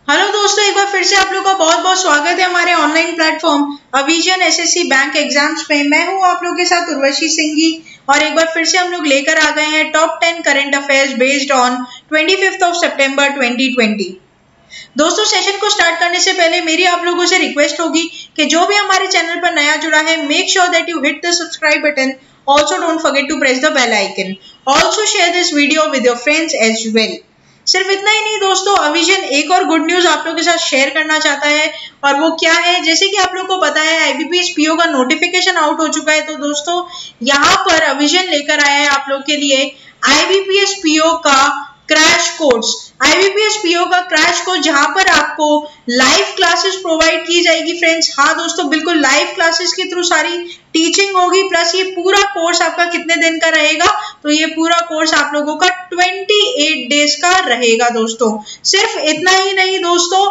Hello दोस्तों, एक बार फिर से आप लोगों का बहुत बहुत स्वागत है हमारे online platform Avijan SSC bank exams पे। मैं हूं आप लोगों के साथ उर्वशी सिंह जी और एक बार फिर से हम लोग लेकर आ गए हैं top 10 current affairs based on 25 सितंबर 2020। दोस्तों, सेशन को स्टार्ट करने से पहले मेरी आप लोगों से रिक्वेस्ट होगी कि जो भी हमारे चैनल पर नया जुड़ा है, make sure that you hit the subscribe button. Also don't forget to press the bell icon. Also share this video with your friends as well. सिर्फ इतना ही नहीं दोस्तों, अविजन एक और गुड न्यूज आप लोगों के साथ शेयर करना चाहता है और वो क्या है, जैसे कि आप लोगों को पता है आईबीपीएस पीओ का नोटिफिकेशन आउट हो चुका है। तो दोस्तों यहाँ पर अविजन लेकर आया है आप लोग के लिए आईबीपीएस पीओ का क्रैश कोर्स। आईबीपीएस पीओ का क्रैश कोर्स जहां पर आपको लाइव क्लासेस प्रोवाइड की जाएगी फ्रेंड्स। हाँ दोस्तों, बिल्कुल लाइव क्लासेस के थ्रू सारी टीचिंग होगी। प्लस ये पूरा कोर्स आपका कितने दिन का रहेगा, तो ये पूरा कोर्स आप लोगों का 28 डेज का रहेगा दोस्तों। सिर्फ इतना ही नहीं दोस्तों,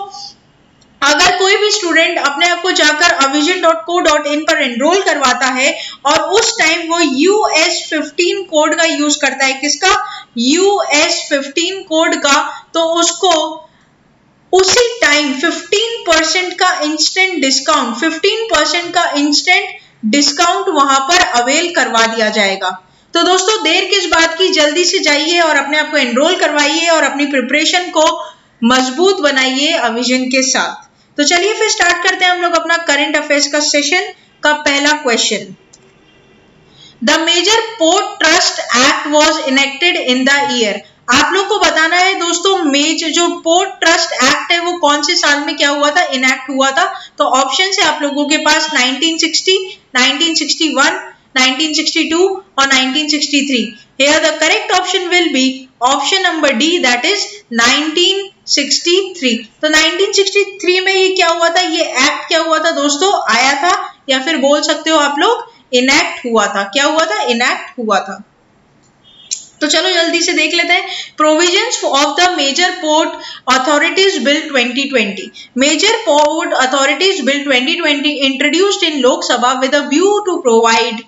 अगर कोई भी स्टूडेंट अपने आप को जाकर avision.co.in पर एनरोल करवाता है और उस टाइम वो US15 कोड का यूज करता है, किसका? US15 कोड का, तो उसको उसी टाइम 15% का इंस्टेंट डिस्काउंट 15% का इंस्टेंट डिस्काउंट वहां पर अवेल करवा दिया जाएगा। तो दोस्तों देर किस बात की, जल्दी से जाइए और अपने आप को एनरोल करवाइए और अपनी प्रिपरेशन को मजबूत बनाइए अविजन के साथ। तो चलिए फिर स्टार्ट करते हैं हम लोग अपना करंट अफेयर्स का सेशन का पहला question. The major port trust act was enacted in the year. आप लोग को बताना है दोस्तों, जो पोर्ट ट्रस्ट एक्ट है वो कौन से साल में क्या हुआ था, इनेक्ट हुआ था। तो ऑप्शन है आप लोगों के पास 1960, 1961, 1962 और 1963। Here the correct option will be option number D, that is 1963। तो 1963 में ये क्या हुआ था, ये एक्ट क्या हुआ था दोस्तों, आया था, या फिर बोल सकते हो आप लोग इनेक्ट हुआ था। क्या हुआ था? इनेक्ट हुआ था। तो चलो जल्दी से देख लेते हैं। Provisions of the major port authorities bill 2020। Major port authorities bill 2020 introduced in Lok Sabha with a view to provide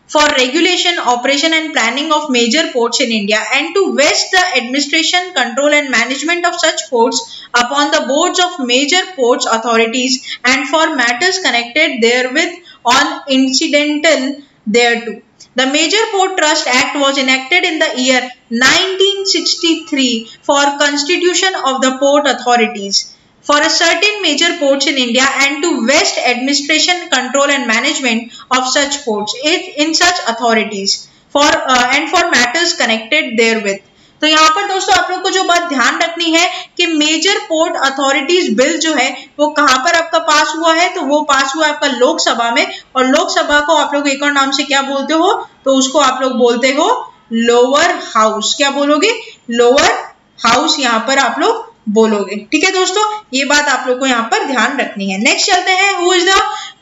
for regulation, operation and planning of major ports in India and to vest the administration, control and management of such ports upon the boards of major ports authorities and for matters connected therewith on incidental thereto. The Major Port Trust Act was enacted in the year 1963 for constitution of the port authorities for a certain major ports in India and to vest administration, control and management of such ports in such authorities and for matters connected therewith। तो यहाँ पर दोस्तों आप लोग को जो बात ध्यान रखनी है कि मेजर पोर्ट अथॉरिटीज बिल जो है वो कहाँ पर आपका पास हुआ है, तो वो पास हुआ आपका लोकसभा में। और लोकसभा को आप लोग एक और नाम से क्या बोलते हो, तो उसको आप लोग बोलते हो लोअर हाउस। क्या बोलोगे? लोअर हाउस यहाँ पर आप लोग बोलोगे। ठीक है दोस्तों, ये बात आप लोग को यहाँ पर ध्यान रखनी है। नेक्स्ट चलते हैं, who is the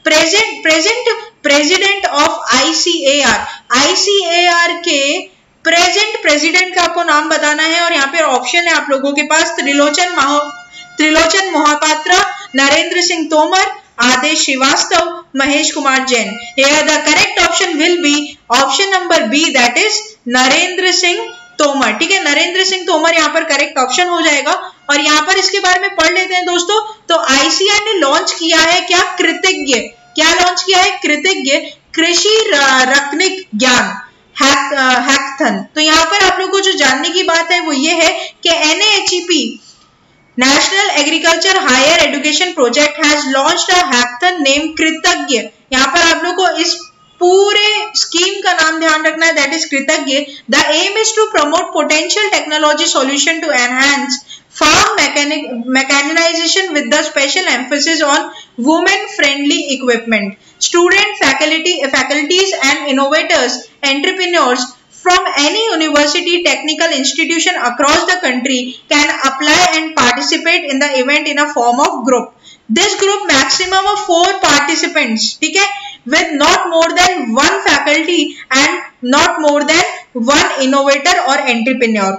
present president of ICAR। ICAR के प्रेजेंट प्रेसिडेंट का आपको नाम बताना है और यहाँ पे ऑप्शन है आप लोगों के पास त्रिलोचन मोहपात्रा, नरेंद्र सिंह तोमर, आदेश Srivastava, Mahesh Kumar Jain. Here the correct option will be option number B, that is Narendra Singh Tomar. ठीक है, नरेंद्र सिंह तोमर यहाँ पर करेक्ट ऑप्शन हो जाएगा। और यहाँ पर इसके बारे में पढ़ लेते हैं दोस्तों। तो ICAR ने लॉन्च किया है क्या? कृतज्ञ। क्या लॉन्च किया है? कृतज्ञ कृषि रत्निक ज्ञान हैकथन। तो यहाँ पर आप लोग को जो जानने की बात है वो ये है कि NAHEP national agriculture higher education project has launched a hackathon name Kritagya. यहाँ पर आप लोग को इस पूरे स्कीम का नाम ध्यान रखना है, that is Kritagya. The aim is to promote potential technology solution to enhance farm mechanization with the special emphasis on women friendly equipment. Student faculties and innovators, entrepreneurs from any university technical institution across the country can apply and participate in the event in a form of group. This group maximum of 4 participants, ठीक है, with not more than 1 faculty and not more than 1 innovator or entrepreneur.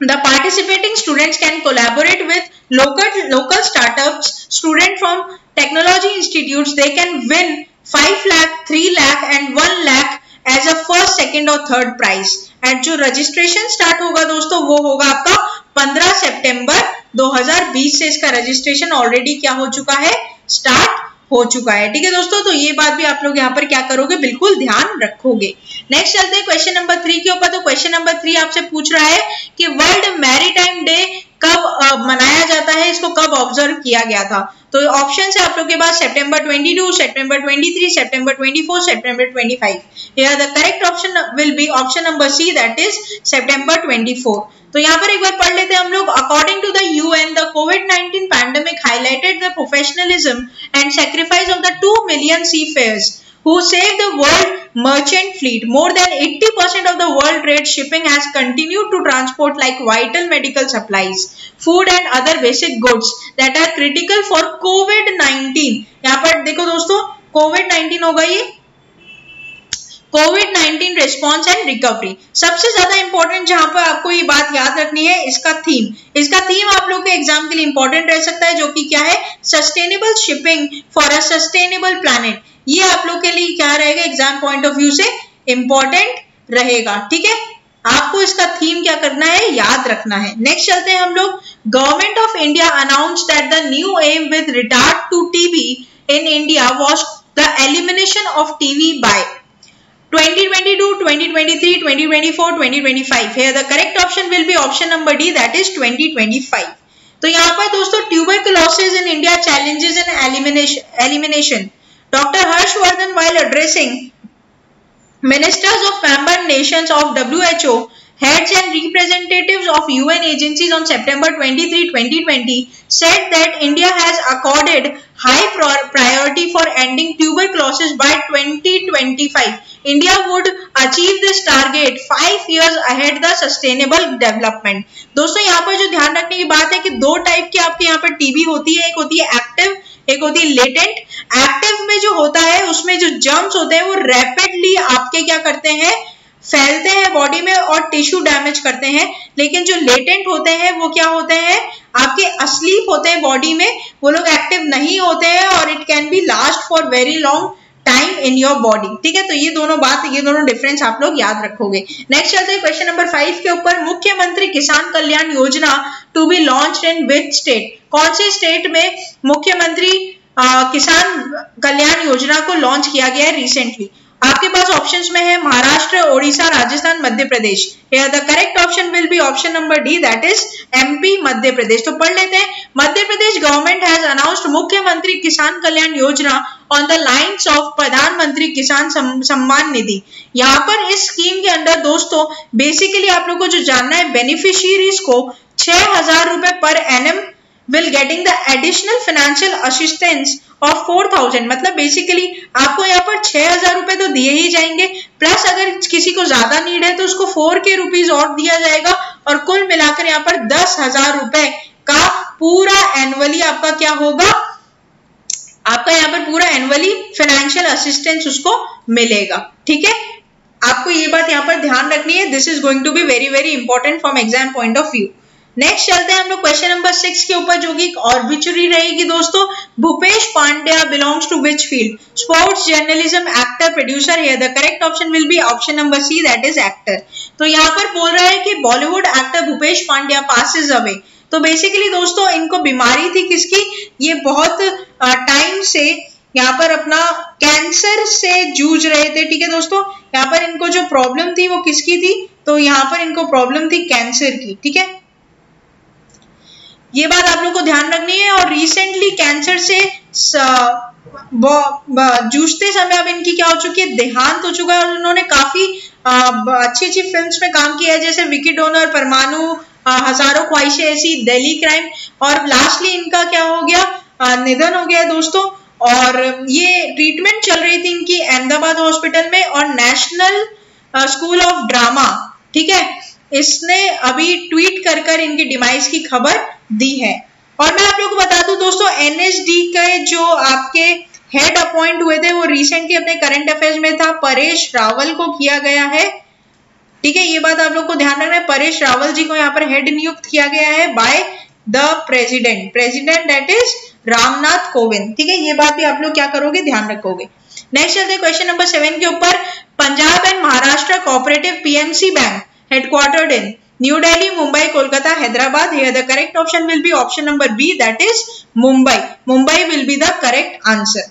The participating students can collaborate with local startups, students from technology institutes. They can win 5 lakh, 3 lakh and 1 lakh as a first, second और third prize। And जो registration start होगा दोस्तों वो होगा आपका 15 सितंबर 2020 से इसका registration already क्या हो चुका है, स्टार्ट हो चुका है। ठीक है दोस्तों, तो ये बात भी आप लोग यहाँ पर क्या करोगे, बिल्कुल ध्यान रखोगे। नेक्स्ट चलते हैं क्वेश्चन नंबर 3 के ऊपर। तो क्वेश्चन नंबर 3 आपसे पूछ रहा है कि वर्ल्ड मैरीटाइम डे कब मनाया जाता है, इसको कब ऑब्जर्व किया गया था। तो ऑप्शन है आप लोग के पास सितंबर 22, सितंबर 23, सितंबर 24, सितंबर 25। Here the correct option will be option number C, that is September 24। तो यहाँ पर एक बार पढ़ लेते हैं हम लोग। According to the UN, the COVID-19 pandemic highlighted the professionalism and sacrifice of the 2 million seafarers who saved the world merchant fleet. More than 80% of the world trade shipping has continued to transport like vital medical supplies, food and other basic goods that are critical for COVID-19। यहाँ पर देखो दोस्तों, COVID-19 होगा ये कोविड-19 response and recovery. सबसे ज्यादा important जहां पर आपको ये बात याद रखनी है, इसका थीम आप लोग के एग्जाम के लिए इंपॉर्टेंट रह सकता है, जो कि क्या है, sustainable shipping for a sustainable planet. ये आप लोग के लिए क्या रहेगा, एग्जाम पॉइंट ऑफ व्यू से इंपॉर्टेंट रहेगा। ठीक है, आपको इसका थीम क्या करना है, याद रखना है। नेक्स्ट चलते हैं हम लोग। Government of India announce that the new aim with regard to TB in India was the elimination of TB by 2022, 2023, 2024, 2025। Here the correct option will be option number D, that is 2025। तो यहाँ पर दोस्तों tuberculosis in India challenges and elimination। Dr. Harshvardhan while addressing ministers of member nations of WHO, heads and representatives of UN agencies on September 23, 2020 said that India has accorded high priority for ending tuberculosis by 2025. India would achieve this target 5 years ahead the sustainable development। दोस्तों यहाँ पर जो ध्यान रखने की बात है कि दो टाइप की आपके यहाँ पर टीबी होती है, एक होती है एक्टिव, एक होती है लेटेंट। एक्टिव में जो होता है उसमें जो जर्म्स होते हैं वो रैपिडली आपके क्या करते हैं, फैलते हैं बॉडी में और टिश्यू डैमेज करते हैं। लेकिन जो लेटेंट होते हैं वो क्या होते हैं, आपके अस्लीप होते हैं बॉडी में, वो लोग एक्टिव नहीं होते हैं और it can be last for very long time in your body. ठीक है, तो ये दोनों डिफरेंस आप लोग याद रखोगे। नेक्स्ट चलते हैं क्वेश्चन नंबर 5 के ऊपर। मुख्यमंत्री Kisan Kalyan Yojana to be launched in which state. कौन से स्टेट में मुख्यमंत्री किसान कल्याण योजना को लॉन्च किया गया है रिसेंटली। आपके पास ऑप्शंस में है Maharashtra, Odisha, Rajasthan, Madhya Pradesh. Here the correct option will be option number D, that is MP, Madhya Pradesh. तो पढ़ लेते हैं। Madhya Pradesh government has announced मुख्यमंत्री किसान कल्याण योजना ऑन द लाइन्स ऑफ प्रधानमंत्री किसान सम्मान निधि। यहाँ पर इस स्कीम के अंदर दोस्तों बेसिकली आप लोग को जो जानना है, बेनिफिशियरीज को 6,000 रुपए per annum will getting the additional financial assistance of 4,000। मतलब बेसिकली आपको यहाँ पर 6,000 रुपए तो दिए ही जाएंगे, प्लस अगर किसी को ज्यादा नीड है तो उसको 4K रुपीज और दिया जाएगा, और कुल मिलाकर यहाँ पर 10,000 रुपए का पूरा एनुअली आपका क्या होगा, आपका यहाँ पर पूरा एनुअली फाइनेंशियल असिस्टेंस उसको मिलेगा। ठीक है, आपको ये बात यहाँ पर ध्यान रखनी है। This is going to be very very important from exam point of view. Next चलते हैं हम लोग क्वेश्चन नंबर 6 के ऊपर, जो कि ऑर्बिचुरी रहेगी दोस्तों। Bhupesh Pandya belongs to which field. Sports, journalism, actor, producer. Here the correct option will be option number C, that is actor. तो यहाँ पर बोल रहा है कि Bollywood actor Bhupesh Pandya passes away. तो बेसिकली दोस्तों इनको बीमारी थी किसकी, ये बहुत टाइम से यहाँ पर अपना कैंसर से जूझ रहे थे। ठीक है दोस्तों, यहाँ पर इनको जो प्रॉब्लम थी वो किसकी थी, तो यहाँ पर इनको प्रॉब्लम थी कैंसर की। ठीक है, ये बात आप लोग को ध्यान रखनी है। और रिसेंटली कैंसर से जूझते समय अब इनकी क्या हो चुकी है, देहांत हो चुका है। और उन्होंने काफी अच्छी अच्छी फिल्म्स में काम किया है, जैसे विकी डोनर, परमाणु, हजारों ख्वाहिशें ऐसी, दिल्ली क्राइम, और लास्टली इनका क्या हो गया, निधन हो गया दोस्तों। और ये ट्रीटमेंट चल रही थी इनकी अहमदाबाद हॉस्पिटल में और नेशनल स्कूल ऑफ ड्रामा। ठीक है, इसने अभी ट्वीट कर कर इनकी डिमाइस की खबर दी है। और मैं आप लोगों को बता दूं दोस्तों, एनएसडी के जो आपके हेड अपॉइंट हुए थे वो रिसेंटली अपने करंट अफेयर्स में था, परेश रावल को किया गया है। ठीक है, ये बात आप लोग को ध्यान रखना है, परेश रावल जी को यहाँ पर हेड नियुक्त किया गया है by the president that is Ramnath Kovind. ठीक है, ये बात भी आप लोग क्या करोगे, ध्यान रखोगे। नेक्स्ट चलते हैं क्वेश्चन नंबर 7 के ऊपर। Punjab and Maharashtra cooperative PMC bank headquartered in new Delhi, Mumbai, Kolkata, Hyderabad. Here the correct option will be option number B, that is Mumbai. Mumbai will be the correct answer.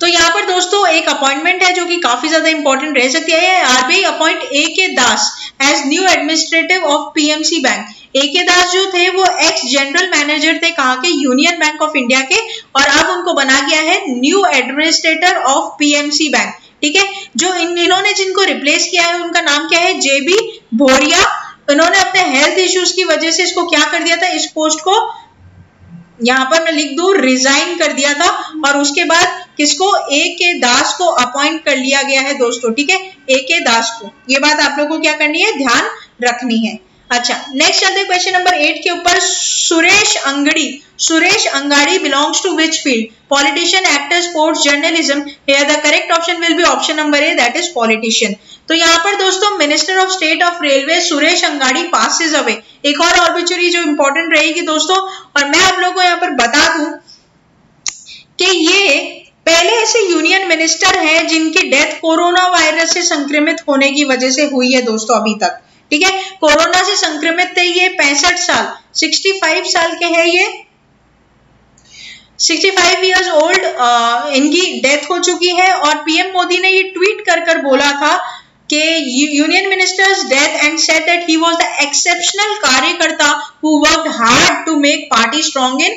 तो यहाँ पर दोस्तों एक अपॉइंटमेंट है जो कि काफी ज्यादा इंपॉर्टेंट रह सकती है. RBI appoint A.K. Das as new administrative of PMC bank. A.K. Das जो थे वो एक्स जनरल मैनेजर थे कहाँ के, यूनियन बैंक ऑफ इंडिया के, और अब उनको बना गया है new administrator of PMC bank. ठीक है, जो इन्होंने जिनको रिप्लेस किया है उनका नाम क्या है, JB भोरिया. इन्होंने अपने हेल्थ इश्यूज की वजह से इसको क्या कर दिया था, इस पोस्ट को यहाँ पर मैं लिख दूं रिजाइन कर दिया था, और उसके बाद किसको, A.K. दास को अपॉइंट कर लिया गया है दोस्तों. ठीक है, A.K. दास को. ये बात आप लोगों को क्या करनी है, ध्यान रखनी है. अच्छा, नेक्स्ट चलते हैं क्वेश्चन नंबर 8 के ऊपर. Suresh Angadi belongs to which field, politician, actor, sports, journalism. Here the correct option will be option number A, that is politician. तो यहाँ पर दोस्तों minister of state of railway Suresh Angadi passes away. एक और ऑब्ituary जो इंपॉर्टेंट रहेगी दोस्तों, और मैं आप लोगों को यहाँ पर बता दूं कि ये पहले ऐसे यूनियन मिनिस्टर हैं जिनकी डेथ कोरोना वायरस से संक्रमित होने की वजह से हुई है दोस्तों अभी तक. ठीक है, कोरोना से संक्रमित थे ये. 65 साल 65 साल के हैं ये, 65 इयर्स ओल्ड इनकी डेथ हो चुकी है. और पीएम मोदी ने ये ट्वीट कर बोला था कि union ministers death and said that he was the exceptional karyakarta who worked hard to make party strong in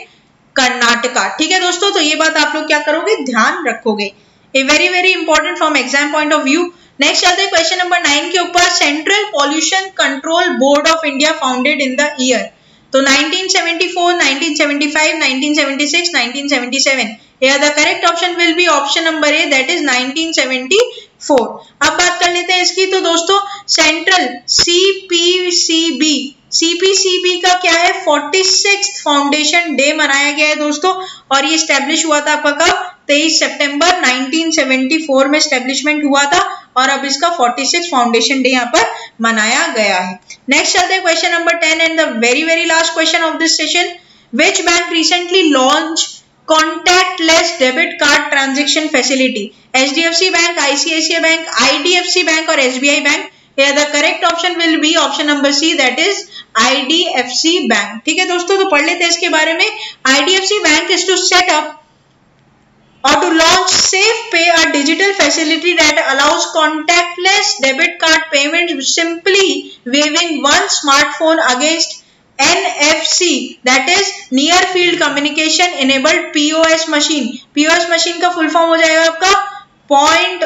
Karnataka. ठीक है दोस्तों, तो ये बात आप लोग क्या करोगे, ध्यान रखोगे. A very important from exam point of view. Next चलते हैं क्वेश्चन नंबर 9 के ऊपर. Central pollution control board of India founded in the year. तो 1974, 1975, 1976, 1977. Here the correct option will be option number A, that is 1974. अब बात कर लेते हैं इसकी. तो दोस्तों सेंट्रल CPCB का क्या है, 46th फाउंडेशन डे मनाया गया है दोस्तों, और ये स्टैब्लिश हुआ था आपका कब, 23 सितंबर 1974 में स्टैब्लिशमेंट हुआ था, और अब इसका 46th फाउंडेशन डे यहाँ पर मनाया गया है. नेक्स्ट चलते हैं question number 10 and the very last question of this session. Which bank recently launch contactless debit card transaction facility, HDFC bank, ICICI bank, IDFC bank और SBI bank. Here the correct option will be option number C, that is IDFC bank. ठीक है दोस्तों, तो पढ़ लेते हैं इसके बारे में. IDFC bank is to set up or to launch SafePay, a digital facility that allows contactless debit card payment simply waving one smartphone against NFC, that is near field communication enabled POS machine. POS machine का full form हो जाएगा आपका point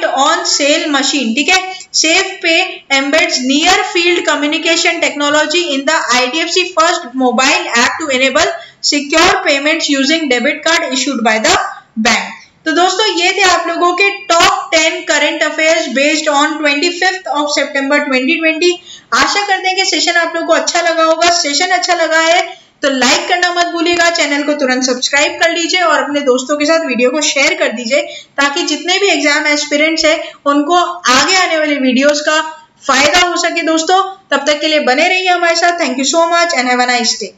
on sale machine. ठीक है, SafePay embeds near field communication technology in the IDFC first mobile app to enable secure payments using debit card issued by the bank. तो दोस्तों ये थे आप लोगों के top 10 current affairs based on 25th of September 2020. आशा करते हैं कि सेशन आप लोगों को अच्छा लगा होगा. सेशन अच्छा लगा है तो लाइक करना मत भूलिएगा, चैनल को तुरंत सब्सक्राइब कर लीजिए और अपने दोस्तों के साथ वीडियो को शेयर कर दीजिए, ताकि जितने भी एग्जाम एस्पिरेंट्स हैं उनको आगे आने वाले वीडियोस का फायदा हो सके दोस्तों. तब तक के लिए बने रहिए हमारे साथ. Thank you so much and have a nice day.